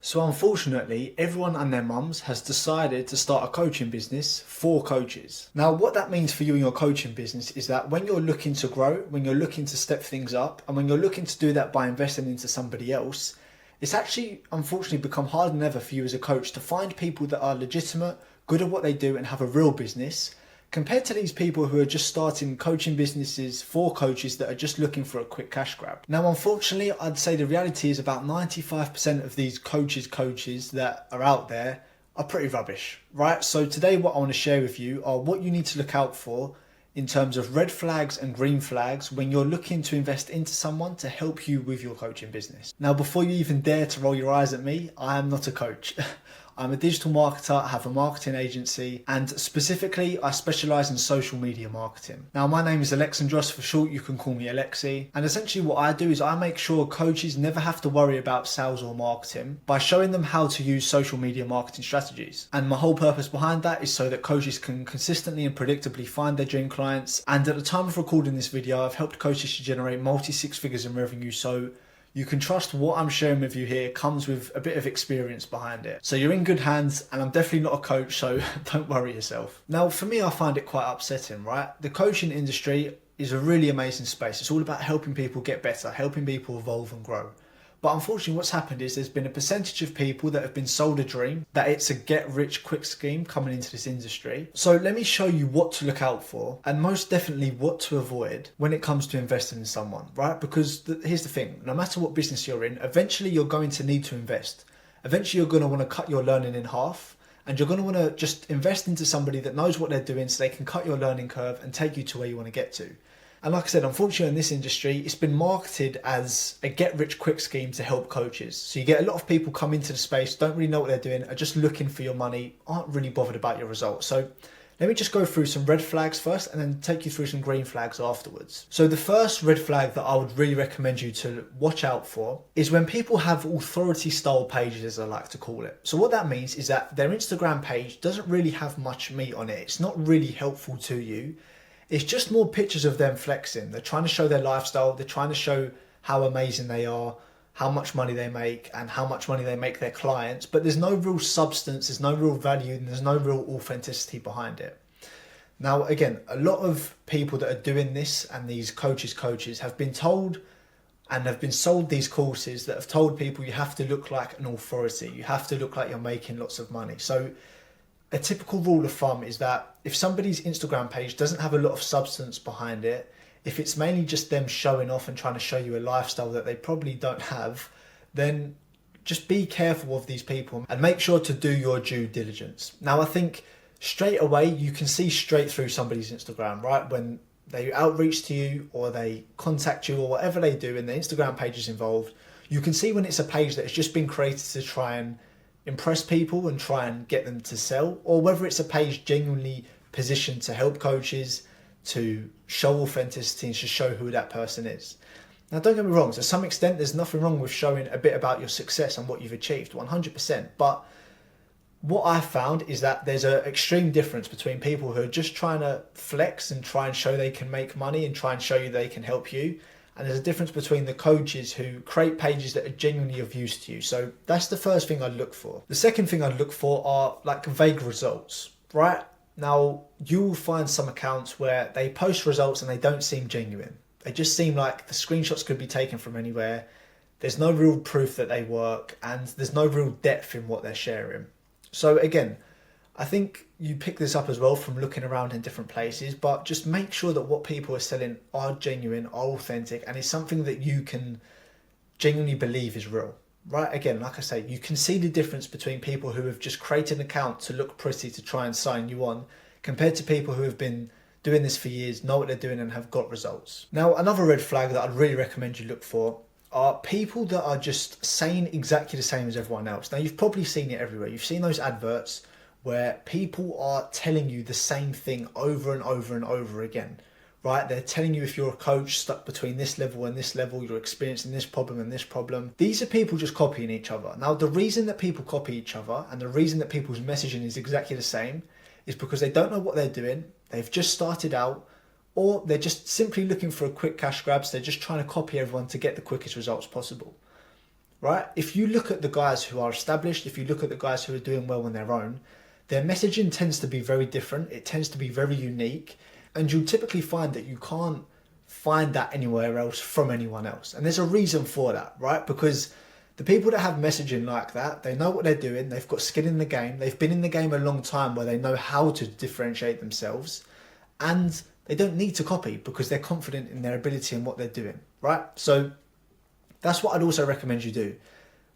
So unfortunately, everyone and their mums has decided to start a coaching business for coaches. Now, what that means for you in your coaching business is that when you're looking to grow, when you're looking to step things up, and when you're looking to do that by investing into somebody else, it's actually unfortunately become harder than ever for you as a coach to find people that are legitimate, good at what they do, and have a real business compared to these people who are just starting coaching businesses for coaches that are just looking for a quick cash grab. Now, unfortunately, I'd say the reality is about 95% of these coaches that are out there are pretty rubbish, right? So today what I want to share with you are what you need to look out for in terms of red flags and green flags when you're looking to invest into someone to help you with your coaching business. Now, before you even dare to roll your eyes at me, I am not a coach. I'm a digital marketer, I have a marketing agency, and specifically I specialize in social media marketing. Now, my name is Alexandros for short, you can call me Alexi. And essentially what I do is I make sure coaches never have to worry about sales or marketing by showing them how to use social media marketing strategies. And my whole purpose behind that is so that coaches can consistently and predictably find their dream clients. And at the time of recording this video, I've helped coaches to generate multi six figures in revenue. So you can trust what I'm sharing with you here comes with a bit of experience behind it. So you're in good hands, and I'm definitely not a coach, so don't worry yourself. Now, for me, I find it quite upsetting, right? The coaching industry is a really amazing space. It's all about helping people get better, helping people evolve and grow. But unfortunately, what's happened is there's been a percentage of people that have been sold a dream that it's a get-rich-quick scheme coming into this industry. So let me show you what to look out for and most definitely what to avoid when it comes to investing in someone, right? Because here's the thing, no matter what business you're in, eventually you're going to need to invest. Eventually you're going to want to cut your learning in half, and you're going to want to just invest into somebody that knows what they're doing so they can cut your learning curve and take you to where you want to get to. And like I said, unfortunately in this industry, it's been marketed as a get-rich-quick scheme to help coaches. So you get a lot of people come into the space, don't really know what they're doing, are just looking for your money, aren't really bothered about your results. So let me just go through some red flags first and then take you through some green flags afterwards. So the first red flag that I would really recommend you to watch out for is when people have authority style pages, as I like to call it. So what that means is that their Instagram page doesn't really have much meat on it. It's not really helpful to you. It's just more pictures of them flexing. They're trying to show their lifestyle. They're trying to show how amazing they are, how much money they make, and how much money they make their clients. But there's no real substance, there's no real value, and there's no real authenticity behind it. Now, again, a lot of people that are doing this and these coaches have been told and have been sold these courses that have told people you have to look like an authority. You have to look like you're making lots of money. So a typical rule of thumb is that if somebody's Instagram page doesn't have a lot of substance behind it, if it's mainly just them showing off and trying to show you a lifestyle that they probably don't have, then just be careful of these people and make sure to do your due diligence. Now, I think straight away you can see straight through somebody's Instagram, right? When they outreach to you or they contact you or whatever they do and the Instagram page is involved, you can see when it's a page that has just been created to try and impress people and try and get them to sell, or whether it's a page genuinely positioned to help coaches, to show authenticity and to show who that person is. Now, don't get me wrong, to some extent there's nothing wrong with showing a bit about your success and what you've achieved, 100%. But what I've found is that there's an extreme difference between people who are just trying to flex and try and show they can make money and try and show you they can help you. And there's a difference between the coaches who create pages that are genuinely of use to you. So that's the first thing I'd look for. The second thing I'd look for are like vague results, right? Now, you will find some accounts where they post results and they don't seem genuine. They just seem like the screenshots could be taken from anywhere. There's no real proof that they work and there's no real depth in what they're sharing. So again, I think you pick this up as well from looking around in different places, but just make sure that what people are selling are genuine, are authentic, and is something that you can genuinely believe is real, right? Again, like I say, you can see the difference between people who have just created an account to look pretty to try and sign you on compared to people who have been doing this for years, know what they're doing and have got results. Now, another red flag that I'd really recommend you look for are people that are just saying exactly the same as everyone else. Now, you've probably seen it everywhere. You've seen those adverts where people are telling you the same thing over and over and over again, right? They're telling you if you're a coach stuck between this level and this level, you're experiencing this problem and this problem. These are people just copying each other. Now, the reason that people copy each other and the reason that people's messaging is exactly the same is because they don't know what they're doing. They've just started out, or they're just simply looking for a quick cash grab. So they're just trying to copy everyone to get the quickest results possible. right? If you look at the guys who are established, if you look at the guys who are doing well on their own, their messaging tends to be very different. It tends to be very unique. And you'll typically find that you can't find that anywhere else from anyone else. And there's a reason for that, right? Because the people that have messaging like that, they know what they're doing. They've got skin in the game. They've been in the game a long time where they know how to differentiate themselves. And they don't need to copy because they're confident in their ability and what they're doing, right? So that's what I'd also recommend you do.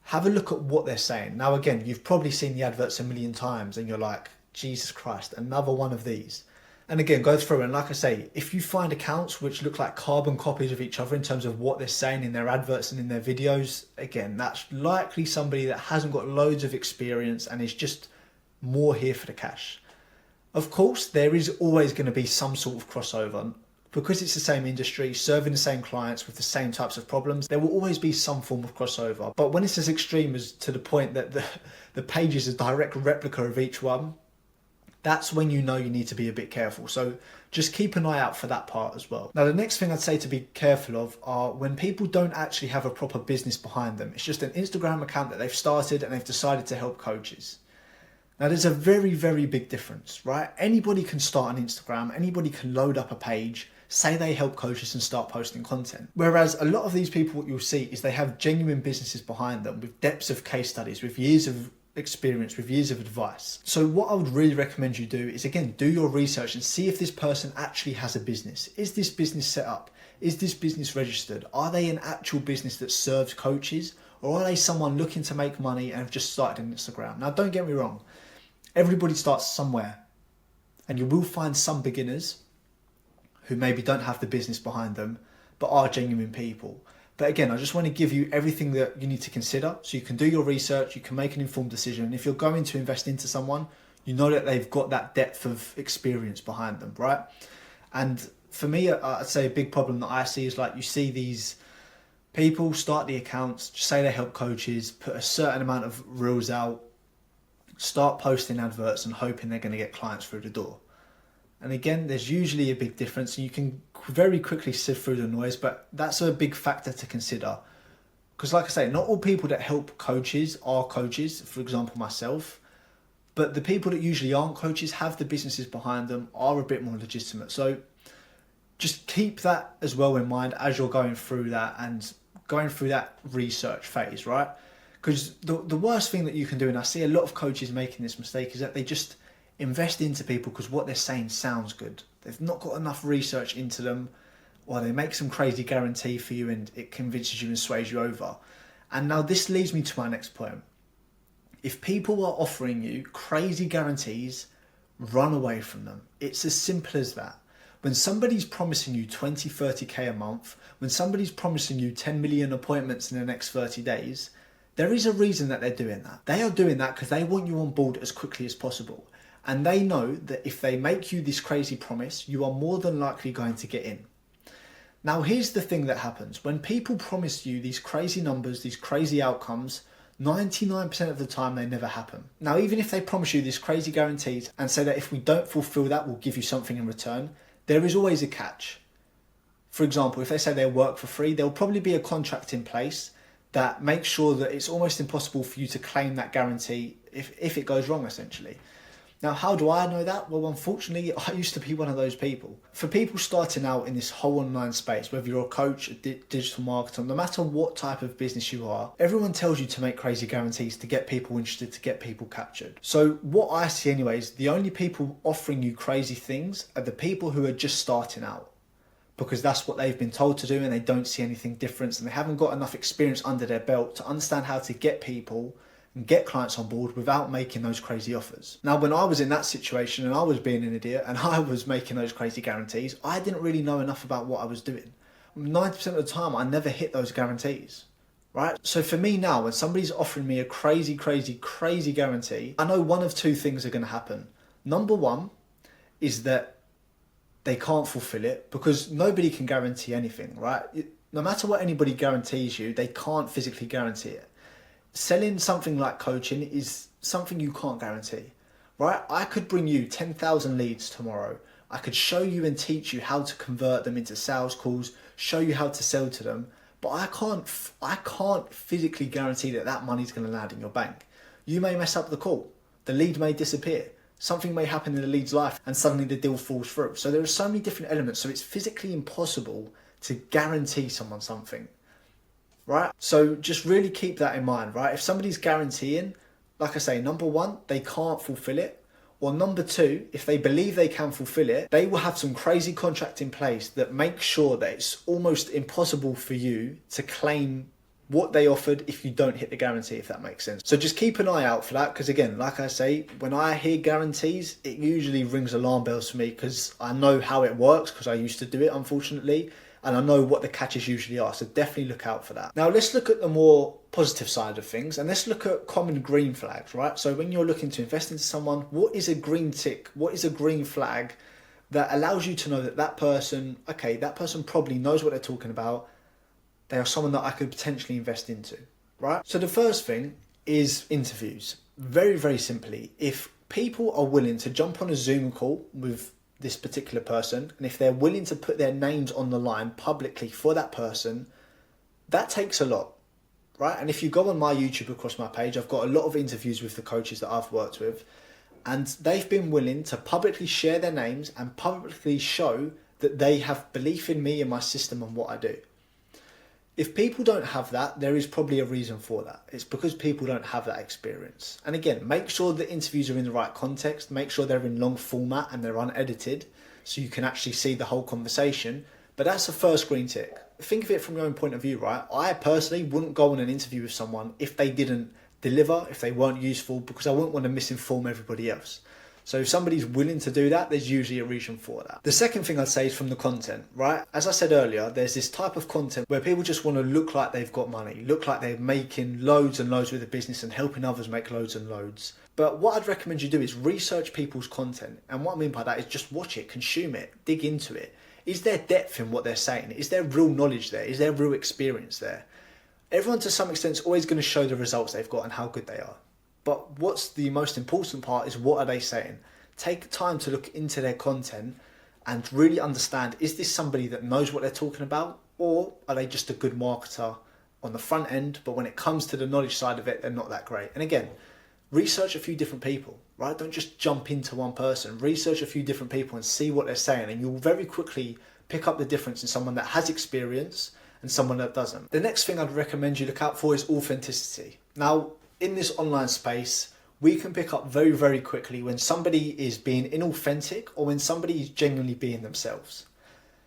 Have a look at what they're saying. Now, again, you've probably seen the adverts a million times and you're like, Jesus Christ, another one of these. And again, go through and like I say, if you find accounts which look like carbon copies of each other in terms of what they're saying in their adverts and in their videos, again, that's likely somebody that hasn't got loads of experience and is just more here for the cash. Of course, there is always going to be some sort of crossover. Because it's the same industry, serving the same clients with the same types of problems, there will always be some form of crossover. But when it's as extreme as to the point that the page is a direct replica of each one, that's when you know you need to be a bit careful. So just keep an eye out for that part as well. Now, the next thing I'd say to be careful of are when people don't actually have a proper business behind them. It's just an Instagram account that they've started and they've decided to help coaches. Now, there's a very, very big difference, right? Anybody can start an Instagram, anybody can load up a page, say they help coaches and start posting content. Whereas a lot of these people, what you'll see is they have genuine businesses behind them with depths of case studies, with years of experience, with years of advice. So what I would really recommend you do is, again, do your research and see if this person actually has a business. Is this business set up? Is this business registered? Are they an actual business that serves coaches? Or are they someone looking to make money and have just started an Instagram? Now, don't get me wrong. Everybody starts somewhere. And you will find some beginners who maybe don't have the business behind them, but are genuine people. But again, I just want to give you everything that you need to consider so you can do your research, you can make an informed decision. And if you're going to invest into someone, you know that they've got that depth of experience behind them, right? And for me, I'd say a big problem that I see is like you see these people start the accounts, say they help coaches, put a certain amount of reels out, start posting adverts and hoping they're going to get clients through the door. And again, there's usually a big difference and you can very quickly sift through the noise, but that's a big factor to consider. Because like I say, not all people that help coaches are coaches, for example, myself, but the people that usually aren't coaches have the businesses behind them, are a bit more legitimate. So just keep that as well in mind as you're going through that and going through that research phase, right? Because the worst thing that you can do, and I see a lot of coaches making this mistake, is that they just invest into people because what they're saying sounds good. They've not got enough research into them, or they make some crazy guarantee for you and it convinces you and sways you over. And now this leads me to my next point. If people are offering you crazy guarantees, run away from them. It's as simple as that. When somebody's promising you 20, 30k a month, when somebody's promising you 10 million appointments in the next 30 days, there is a reason that they're doing that. They are doing that because they want you on board as quickly as possible. And they know that if they make you this crazy promise, you are more than likely going to get in. Now, here's the thing that happens. When people promise you these crazy numbers, these crazy outcomes, 99% of the time they never happen. Now, even if they promise you these crazy guarantees and say that if we don't fulfill that, we'll give you something in return, there is always a catch. For example, if they say they'll work for free, there'll probably be a contract in place that makes sure that it's almost impossible for you to claim that guarantee if it goes wrong, essentially. Now, how do I know that? Well, unfortunately, I used to be one of those people. For people starting out in this whole online space, whether you're a coach, a digital marketer, no matter what type of business you are, everyone tells you to make crazy guarantees to get people interested, to get people captured. So what I see anyways, the only people offering you crazy things are the people who are just starting out, because that's what they've been told to do and they don't see anything different and they haven't got enough experience under their belt to understand how to get people and get clients on board without making those crazy offers. Now, when I was in that situation and I was being an idiot and I was making those crazy guarantees, I didn't really know enough about what I was doing. 90% of the time, I never hit those guarantees, right? So for me now, when somebody's offering me a crazy guarantee, I know one of two things are going to happen. Number one is that they can't fulfill it because nobody can guarantee anything, right? No matter what anybody guarantees you, they can't physically guarantee it. Selling something like coaching is something you can't guarantee, right? I could bring you 10,000 leads tomorrow. I could show you and teach you how to convert them into sales calls, show you how to sell to them, but I can't physically guarantee that that money's going to land in your bank. You may mess up the call. The lead may disappear. Something may happen in the lead's life and suddenly the deal falls through. So there are so many different elements. So it's physically impossible to guarantee someone something, right? So just really keep that in mind, right? If somebody's guaranteeing, like I say, number one, they can't fulfill it. Or number two, if they believe they can fulfill it, they will have some crazy contract in place that makes sure that it's almost impossible for you to claim what they offered if you don't hit the guarantee, if that makes sense. So just keep an eye out for that, because again, like I say, when I hear guarantees, it usually rings alarm bells for me, because I know how it works, because I used to do it, unfortunately, and I know what the catches usually are. So definitely look out for that. Now let's look at the more positive side of things, and let's look at common green flags, right? So when you're looking to invest into someone, what is a green tick? What is a green flag that allows you to know that that person probably knows what they're talking about. They are someone that I could potentially invest into, right? So the first thing is interviews. Very, very simply, if people are willing to jump on a Zoom call with this particular person, and if they're willing to put their names on the line publicly for that person, that takes a lot, right? And if you go on my YouTube across my page, I've got a lot of interviews with the coaches that I've worked with, and they've been willing to publicly share their names and publicly show that they have belief in me and my system and what I do. If people don't have that, there is probably a reason for that. It's because people don't have that experience. And again, make sure the interviews are in the right context. Make sure they're in long format and they're unedited, so you can actually see the whole conversation. But that's the first green tick. Think of it from your own point of view, right? I personally wouldn't go on an interview with someone if they didn't deliver, if they weren't useful, because I wouldn't want to misinform everybody else. So if somebody's willing to do that, there's usually a reason for that. The second thing I'd say is from the content, right? As I said earlier, there's this type of content where people just want to look like they've got money, look like they're making loads and loads with a business and helping others make loads and loads. But what I'd recommend you do is research people's content. And what I mean by that is just watch it, consume it, dig into it. Is there depth in what they're saying? Is there real knowledge there? Is there real experience there? Everyone to some extent is always going to show the results they've got and how good they are. But what's the most important part is, what are they saying? Take time to look into their content and really understand, is this somebody that knows what they're talking about, or are they just a good marketer on the front end, but when it comes to the knowledge side of it, they're not that great? And again, research a few different people, right? Don't just jump into one person. Research a few different people and see what they're saying, and you'll very quickly pick up the difference in someone that has experience and someone that doesn't. The next thing I'd recommend you look out for is authenticity. Now, in this online space, we can pick up very, very quickly when somebody is being inauthentic or when somebody is genuinely being themselves.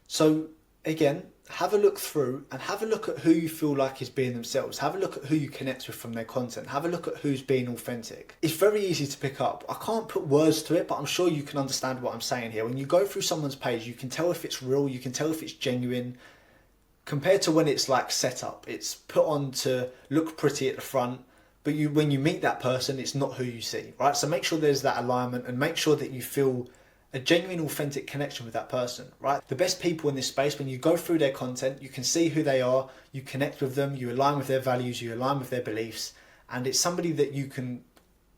So again, have a look through and have a look at who you feel like is being themselves. Have a look at who you connect with from their content. Have a look at who's being authentic. It's very easy to pick up. I can't put words to it, but I'm sure you can understand what I'm saying here. When you go through someone's page, you can tell if it's real, you can tell if it's genuine, compared to when it's like set up. It's put on to look pretty at the front, but when you meet that person, it's not who you see, right? So make sure there's that alignment and make sure that you feel a genuine, authentic connection with that person, right? The best people in this space, when you go through their content, you can see who they are, you connect with them, you align with their values, you align with their beliefs, and it's somebody that you can,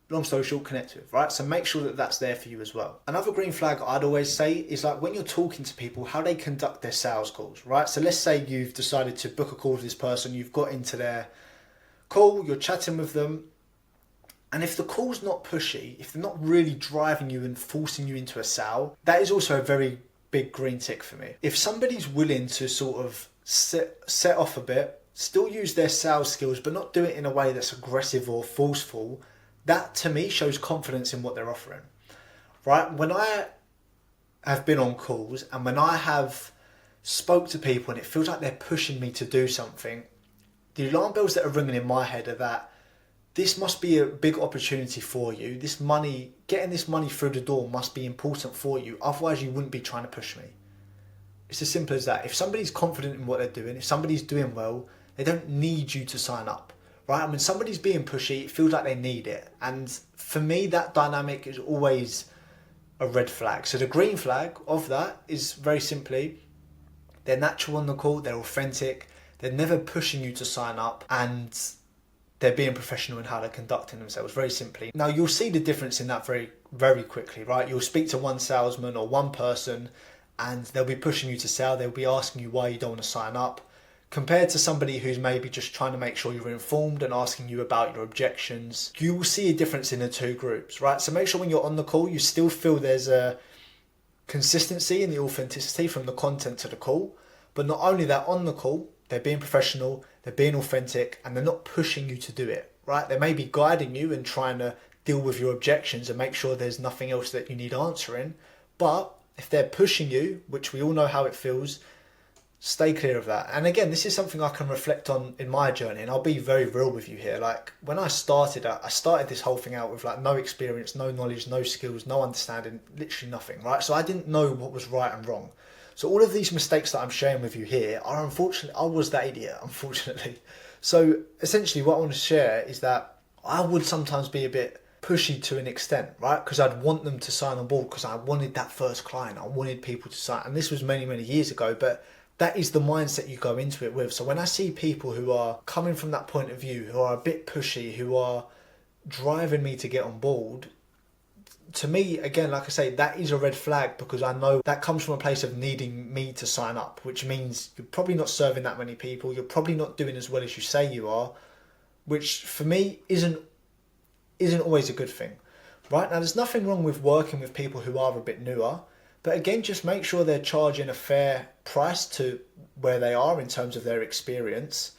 long story short, connect with, right? So make sure that that's there for you as well. Another green flag I'd always say is like when you're talking to people, how they conduct their sales calls, right? So let's say you've decided to book a call with this person, you've got into their call, you're chatting with them, and if the call's not pushy, if they're not really driving you and forcing you into a sale, that is also a very big green tick for me. If somebody's willing to sort of set off a bit, still use their sales skills, but not do it in a way that's aggressive or forceful, that to me shows confidence in what they're offering, right? When I have been on calls and when I have spoke to people and it feels like they're pushing me to do something, the alarm bells that are ringing in my head are that this must be a big opportunity for you. This money, getting this money through the door must be important for you. Otherwise, you wouldn't be trying to push me. It's as simple as that. If somebody's confident in what they're doing, if somebody's doing well, they don't need you to sign up, right? And when somebody's being pushy, it feels like they need it. And for me, that dynamic is always a red flag. So the green flag of that is very simply, they're natural on the call, they're authentic, they're never pushing you to sign up, and they're being professional in how they're conducting themselves, very simply. Now, you'll see the difference in that very, very quickly, right? You'll speak to one salesman or one person and they'll be pushing you to sell. They'll be asking you why you don't want to sign up. compared to somebody who's maybe just trying to make sure you're informed and asking you about your objections, you will see a difference in the two groups, right? So make sure when you're on the call, you still feel there's a consistency in the authenticity from the content to the call. But not only that, on the call, they're being professional, they're being authentic, and they're not pushing you to do it, right? They may be guiding you and trying to deal with your objections and make sure there's nothing else that you need answering. But if they're pushing you, which we all know how it feels, stay clear of that. And again, this is something I can reflect on in my journey, and I'll be very real with you here. Like when I started this whole thing out with like no experience, no knowledge, no skills, no understanding, literally nothing, right? So I didn't know what was right and wrong. So all of these mistakes that I'm sharing with you here are unfortunately, I was that idiot, unfortunately. So essentially what I want to share is that I would sometimes be a bit pushy to an extent, right? Because I'd want them to sign on board because I wanted that first client. I wanted people to sign. And this was many, many years ago, but that is the mindset you go into it with. So when I see people who are coming from that point of view, who are a bit pushy, who are driving me to get on board, to me, again, like I say, that is a red flag because I know that comes from a place of needing me to sign up, which means you're probably not serving that many people. You're probably not doing as well as you say you are, which for me isn't always a good thing, right? Now, there's nothing wrong with working with people who are a bit newer, but again, just make sure they're charging a fair price to where they are in terms of their experience,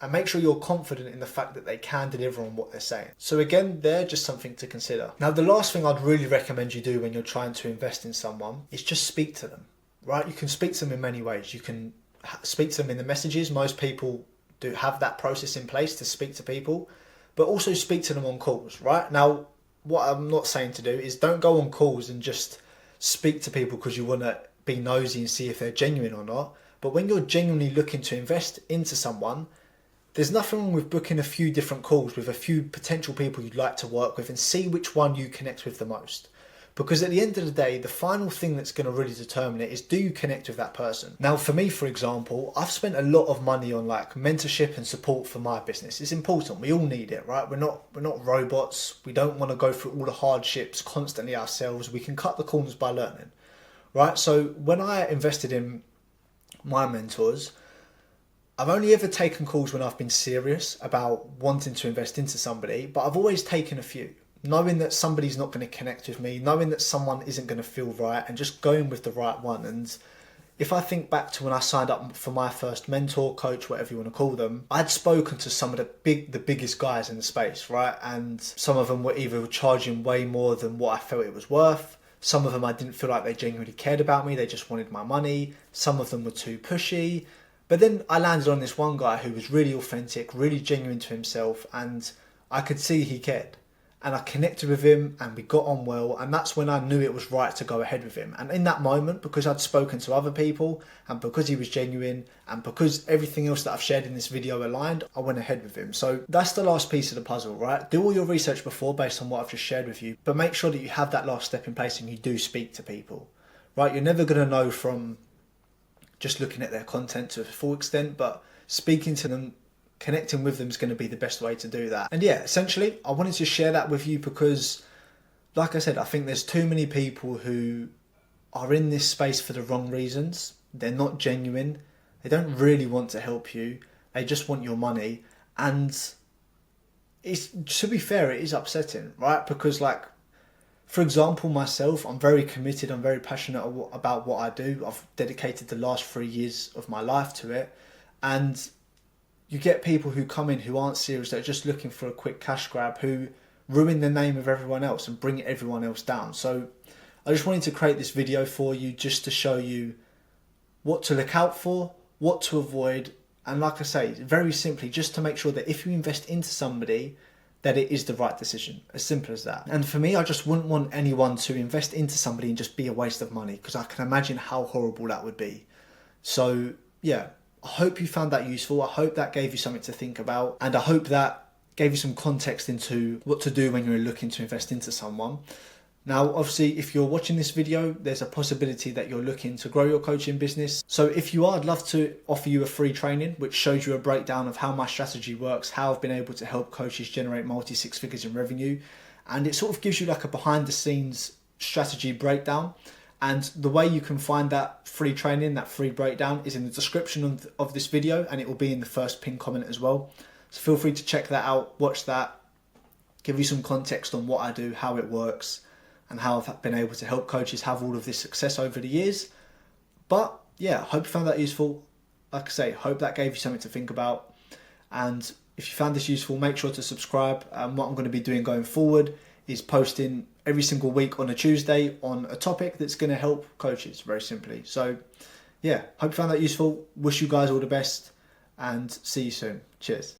and make sure you're confident in the fact that they can deliver on what they're saying. So again, they're just something to consider. Now, the last thing I'd really recommend you do when you're trying to invest in someone is just speak to them, right? You can speak to them in many ways. You can speak to them in the messages. Most people do have that process in place to speak to people, but also speak to them on calls, right? Now, what I'm not saying to do is don't go on calls and just speak to people because you want to be nosy and see if they're genuine or not. But when you're genuinely looking to invest into someone, there's nothing wrong with booking a few different calls with a few potential people you'd like to work with and see which one you connect with the most. Because at the end of the day, the final thing that's going to really determine it is, do you connect with that person? Now, for me, for example, I've spent a lot of money on like mentorship and support for my business. It's important. We all need it, right? We're not robots. We don't want to go through all the hardships constantly ourselves. We can cut the corners by learning, right? So when I invested in my mentors, I've only ever taken calls when I've been serious about wanting to invest into somebody, but I've always taken a few, knowing that somebody's not going to connect with me, knowing that someone isn't going to feel right, and just going with the right one. And if I think back to when I signed up for my first mentor, coach, whatever you want to call them, I'd spoken to some of the biggest guys in the space, right? And some of them were either charging way more than what I felt it was worth. Some of them I didn't feel like they genuinely cared about me. They just wanted my money. Some of them were too pushy. But then I landed on this one guy who was really authentic, really genuine to himself, and I could see he cared. And I connected with him and we got on well, and that's when I knew it was right to go ahead with him. And in that moment, because I'd spoken to other people and because he was genuine and because everything else that I've shared in this video aligned, I went ahead with him. So that's the last piece of the puzzle, right? Do all your research before based on what I've just shared with you, but make sure that you have that last step in place and you do speak to people, right? You're never going to know from just looking at their content to a full extent, but speaking to them, connecting with them is going to be the best way to do that. And yeah, essentially, I wanted to share that with you because, like I said, I think there's too many people who are in this space for the wrong reasons. They're not genuine. They don't really want to help you. They just want your money. And it's, to be fair, it is upsetting, right? Because like, for example, myself, I'm very committed. I'm very passionate about what I do. I've dedicated the last 3 years of my life to it. And you get people who come in who aren't serious, they're just looking for a quick cash grab, who ruin the name of everyone else and bring everyone else down. So I just wanted to create this video for you just to show you what to look out for, what to avoid, and like I say, very simply, just to make sure that if you invest into somebody, that it is the right decision. As simple as that. And for me, I just wouldn't want anyone to invest into somebody and just be a waste of money, because I can imagine how horrible that would be. So yeah, I hope you found that useful. I hope that gave you something to think about. And I hope that gave you some context into what to do when you're looking to invest into someone. Now, obviously, if you're watching this video, there's a possibility that you're looking to grow your coaching business. So if you are, I'd love to offer you a free training, which shows you a breakdown of how my strategy works, how I've been able to help coaches generate multi-six figures in revenue. And it sort of gives you like a behind the scenes strategy breakdown. And the way you can find that free training, that free breakdown, is in the description of this video, and it will be in the first pinned comment as well. So feel free to check that out, watch that, give you some context on what I do, how it works, and how I've been able to help coaches have all of this success over the years. But yeah, hope you found that useful. Like I say, hope that gave you something to think about. And if you found this useful, make sure to subscribe. What I'm going to be doing going forward is posting every single week on a Tuesday on a topic that's going to help coaches, very simply. So yeah, hope you found that useful. Wish you guys all the best and see you soon. Cheers.